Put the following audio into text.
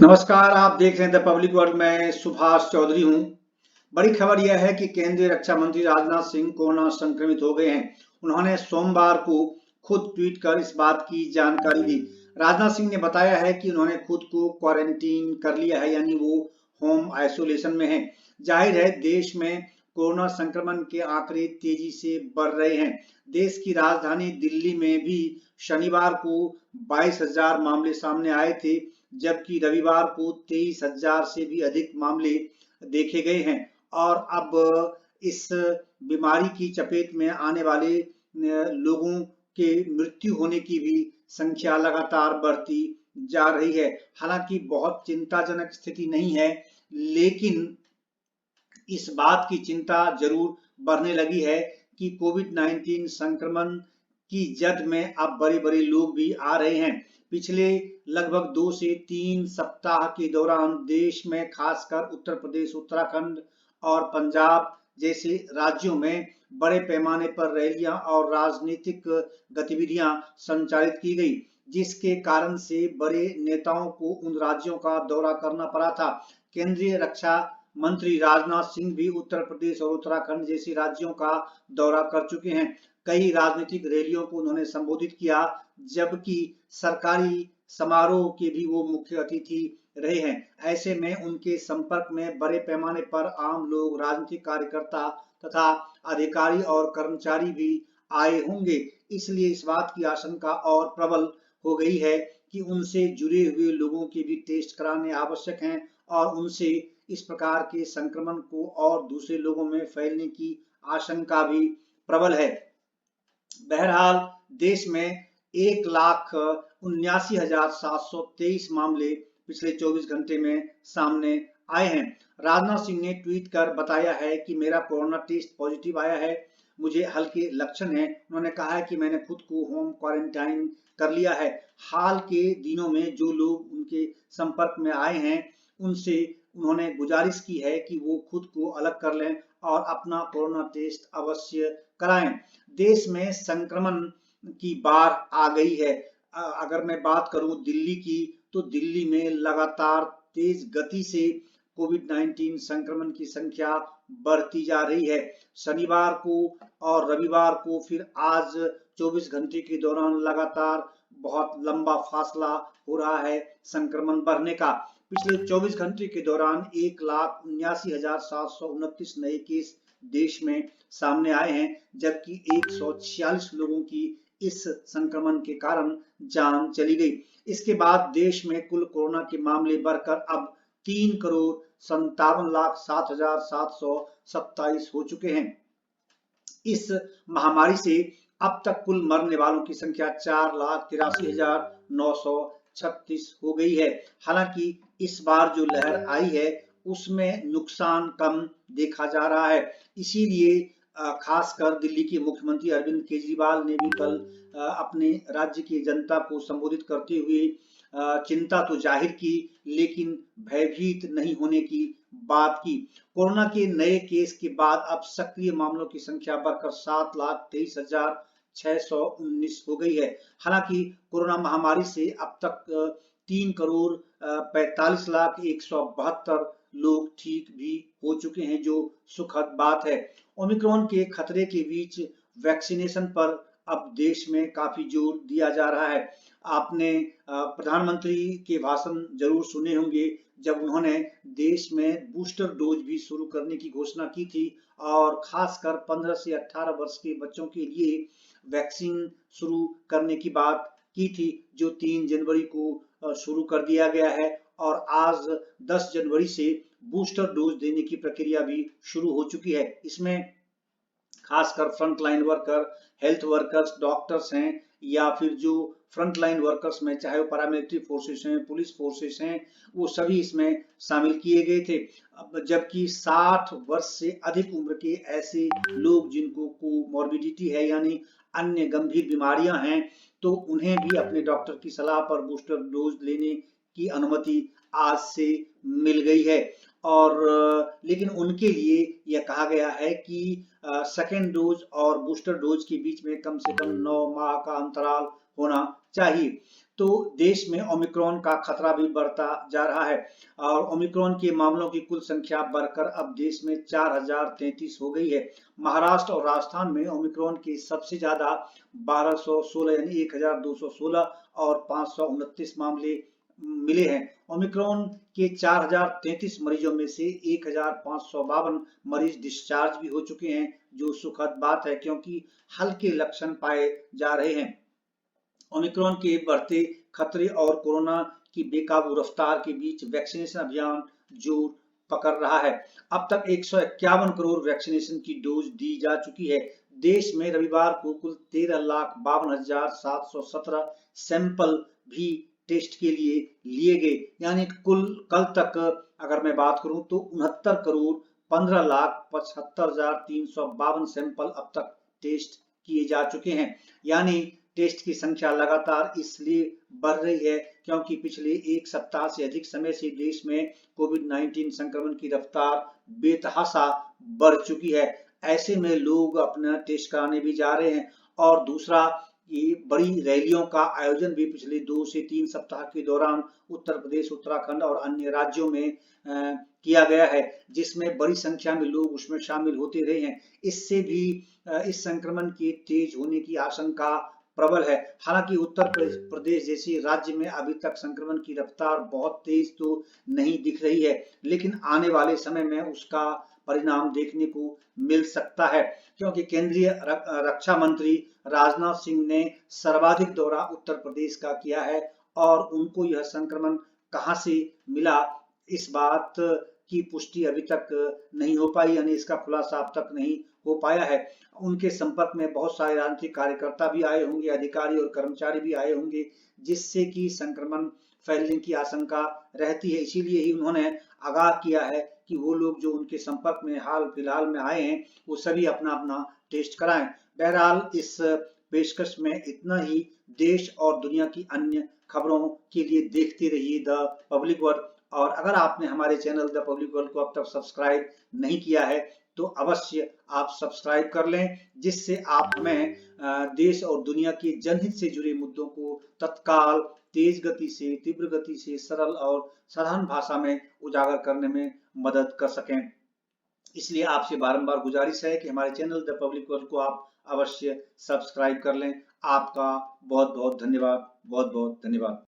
नमस्कार, आप देख रहे हैं द पब्लिक वर्ल्ड में सुभाष चौधरी हूं। बड़ी खबर यह है कि केंद्रीय रक्षा मंत्री राजनाथ सिंह कोरोना संक्रमित हो गए हैं। उन्होंने सोमवार को खुद ट्वीट कर इस बात की जानकारी दी। राजनाथ सिंह ने बताया है कि उन्होंने खुद को क्वारंटीन कर लिया है, यानी वो होम आइसोलेशन में हैं। जाहिर है, देश में कोरोना संक्रमण के आंकड़े तेजी से बढ़ रहे हैं। देश की राजधानी दिल्ली में भी शनिवार को 22,000 मामले सामने आए थे, जबकि रविवार को 23,000 से भी अधिक मामले देखे गए हैं। और अब इस बीमारी की चपेट में आने वाले लोगों के मृत्यु होने की भी संख्या लगातार बढ़ती जा रही है। हालांकि बहुत चिंताजनक स्थिति नहीं है, लेकिन इस बात की चिंता जरूर बढ़ने लगी है कि कोविड-19 संक्रमण की जद में अब बड़े-बड़े लोग भी आ रहे हैं। पिछले लगभग 2 से 3 सप्ताह के दौरान देश में खासकर उत्तर प्रदेश, उत्तराखंड और पंजाब जैसे राज्यों में बड़े पैमाने पर रैलियां और राजनीतिक गतिविधियां संचालित की गई, जिसके कारण से बड़े नेताओं को उन राज्यों का दौरा करना पड़ा था। केंद्रीय रक्षा मंत्री राजनाथ सिंह भी उत्तर प्रदेश और उत्तराखंड जैसे राज्यों का दौरा कर चुके हैं। कई राजनीतिक रैलियों को उन्होंने संबोधित किया, जबकि सरकारी समारोह के भी वो मुख्य अतिथि रहे हैं। ऐसे में उनके संपर्क में बड़े पैमाने पर आम लोग, राजनीतिक कार्यकर्ता तथा अधिकारी और कर्मचारी भी आए होंगे। इसलिए इस बात की आशंका और प्रबल हो गई है कि उनसे जुड़े हुए लोगों के भी टेस्ट कराने आवश्यक हैं और उनसे इस प्रकार के संक्रमण को और दूसरे लोगों में फैलने की आशंका भी प्रबल है। बहरहाल, देश में 1,79,723 मामले पिछले 24 घंटे में सामने आए हैं। राजनाथ सिंह ने ट्वीट कर बताया है कि मेरा कोरोना टेस्ट पॉजिटिव आया है, मुझे हल्के लक्षण हैं। उन्होंने कहा है कि मैंने खुद को होम क्वारंटाइन कर लिया है। हाल के दिनों में जो लोग उनके संपर्क में आए हैं, उनसे उन्होंने गुजारिश की है कि वो खुद को अलग कर लें और अपना कोरोना टेस्ट अवश्य कराएं। देश में संक्रमण की बाढ़ आ गई है। अगर मैं बात करूं दिल्ली की, तो दिल्ली में लगातार तेज गति से कोविड-19 संक्रमण की संख्या बढ़ती जा रही है। शनिवार को और रविवार को फिर आज 24 घंटे के दौरान लगातार बहुत लंबा फासला हो रहा है संक्रमण बढ़ने का। पिछले 24 घंटे के दौरान 1,79,729 नए केस देश में सामने आए हैं, जबकि 146 लोगों की इस संक्रमण के कारण जान चली गई। इसके बाद देश में कुल कोरोना के मामले बढ़कर अब 3,57,07,727 हो चुके हैं। इस महामारी से अब तक कुल मरने वालों की संख्या 4,83,936 हो गई है। हालांकि इस बार जो लहर आई है, उसमें नुकसान कम देखा जा रहा है। इसीलिए खासकर दिल्ली के मुख्यमंत्री अरविंद केजरीवाल ने भी कल अपने राज्य की जनता को संबोधित करते हुए चिंता तो जाहिर की, लेकिन भयभीत नहीं होने की बात की। कोरोना के नए केस के बाद अब सक्रिय मामलों की संख्या बढ़कर 7,23,619 हो गई है। हालांकि कोरोना महामारी से अब तक 3,45,172 लोग ठीक भी हो चुके हैं, जो सुखद बात है। ओमिक्रॉन के खतरे के बीच वैक्सीनेशन पर अब देश में काफी जोर दिया जा रहा है। आपने प्रधानमंत्री के भाषण जरूर सुने होंगे, जब उन्होंने देश में बूस्टर डोज भी शुरू करने की घोषणा की थी और खासकर 15 से 18 वर्ष के बच्चों के लिए वैक्सीन शुरू करने की बात की थी, जो 3 जनवरी को शुरू कर दिया गया है। और आज 10 जनवरी से बूस्टर डोज देने की प्रक्रिया भी शुरू हो चुकी है। इसमें खासकर front line worker, health workers, doctors हैं, या फिर जो फ्रंट लाइन वर्कर्स में, चाहे वो पैरामिलिट्री फोर्सेस हैं, पुलिस फोर्सेस हैं, वो सभी इसमें शामिल किए गए थे। जबकि 60 वर्ष से अधिक उम्र के ऐसे लोग जिनको कोमॉर्बिडिटी है, यानी अन्य गंभीर बीमारियां हैं, तो उन्हें भी अपने डॉक्टर की सलाह पर बूस्टर डोज लेने की अनुमति आज से मिल गई है। और लेकिन उनके लिए यह कहा गया है कि सेकेंड डोज और बूस्टर डोज के बीच में कम से कम 9 माह का अंतराल होना चाहिए। तो देश में ओमिक्रॉन का खतरा भी बढ़ता जा रहा है और ओमिक्रॉन के मामलों की कुल संख्या बढ़कर अब देश में 4033 हो गई है। महाराष्ट्र और राजस्थान में ओमिक्रॉन के सबसे ज्यादा 1216 यानी 1216 और 529 मामले मिले हैं। ओमिक्रॉन के 4033 मरीजों में से 1552 मरीज डिस्चार्ज भी हो चुके हैं, जो सुखद बात है क्योंकि हल्के लक्षण पाए जा रहे हैं। ओमिक्रॉन के बढ़ते खतरे और कोरोना की बेकाबू रफ्तार के बीच वैक्सीनेशन अभियान जोर पकड़ रहा है। अब तक 151 करोड़ वैक्सीनेशन की डोज दी जा चुकी है। देश में रविवार को कुल 13,52,717 सैंपल भी टेस्ट के लिए गए, यानी कुल कल तक अगर मैं बात करूं तो 69,15,75,352 सैंपल अब तक टेस्ट किए जा चुके हैं। यानी टेस्ट की संख्या लगातार इसलिए बढ़ रही है क्योंकि पिछले एक सप्ताह से अधिक समय से देश में कोविड-19 संक्रमण की रफ्तार बेतहाशा बढ़ चुकी है। ऐसे में लोग अपना टेस्ट कराने भी जा रहे हैं और दूसरा ये बड़ी रैलियों का आयोजन भी पिछले 2 से 3 सप्ताह के दौरान उत्तर प्रदेश, उत्तराखंड और अन्य राज्यों में किया गया है, जिसमें बड़ी संख्या में लोग उसमें शामिल होते रहे हैं। इससे भी इस संक्रमण के तेज होने की आशंका प्रबल है। हालांकि उत्तर प्रदेश जैसे राज्य में अभी तक संक्रमण की रफ्तार बहुत तेज तो नहीं दिख रही है, लेकिन आने वाले समय में उसका परिणाम देखने को मिल सकता है क्योंकि केंद्रीय रक्षा मंत्री राजनाथ सिंह ने सर्वाधिक दौरा उत्तर प्रदेश का किया है और उनको यह संक्रमण कहां से मिला इस बात की पुष्टि अभी तक नहीं हो पाई, यानी इसका खुलासा अब तक नहीं हो पाया है। उनके संपर्क में बहुत सारे राजनीतिक कार्यकर्ता भी आए होंगे, अधिकारी और कर्मचारी भी आए होंगे, जिससे कि संक्रमण फैलने की आशंका रहती है। इसीलिए ही उन्होंने आगाह किया है कि वो लोग जो उनके संपर्क में हाल फिलहाल में आए हैं वो सभी अपना अपना टेस्ट कराएं। बहरहाल इस पेशकश में इतना ही। देश और दुनिया की अन्य खबरों के लिए देखते रहिए द पब्लिक वर्ल्ड। और अगर आपने हमारे चैनल द पब्लिक वर्ल्ड को अब तक सब्सक्राइब नहीं किया है तो अवश्य आप सब्सक्राइब कर लें, जिससे आप हमें देश और दुनिया के जनहित से जुड़े मुद्दों को तत्काल तेज गति से, तीव्र गति से, सरल और साधारण भाषा में उजागर करने में मदद कर सकें। इसलिए आपसे बारंबार गुजारिश है कि हमारे चैनल द पब्लिक वर्ल्ड को आप अवश्य सब्सक्राइब कर लें। आपका बहुत बहुत धन्यवाद, बहुत बहुत धन्यवाद।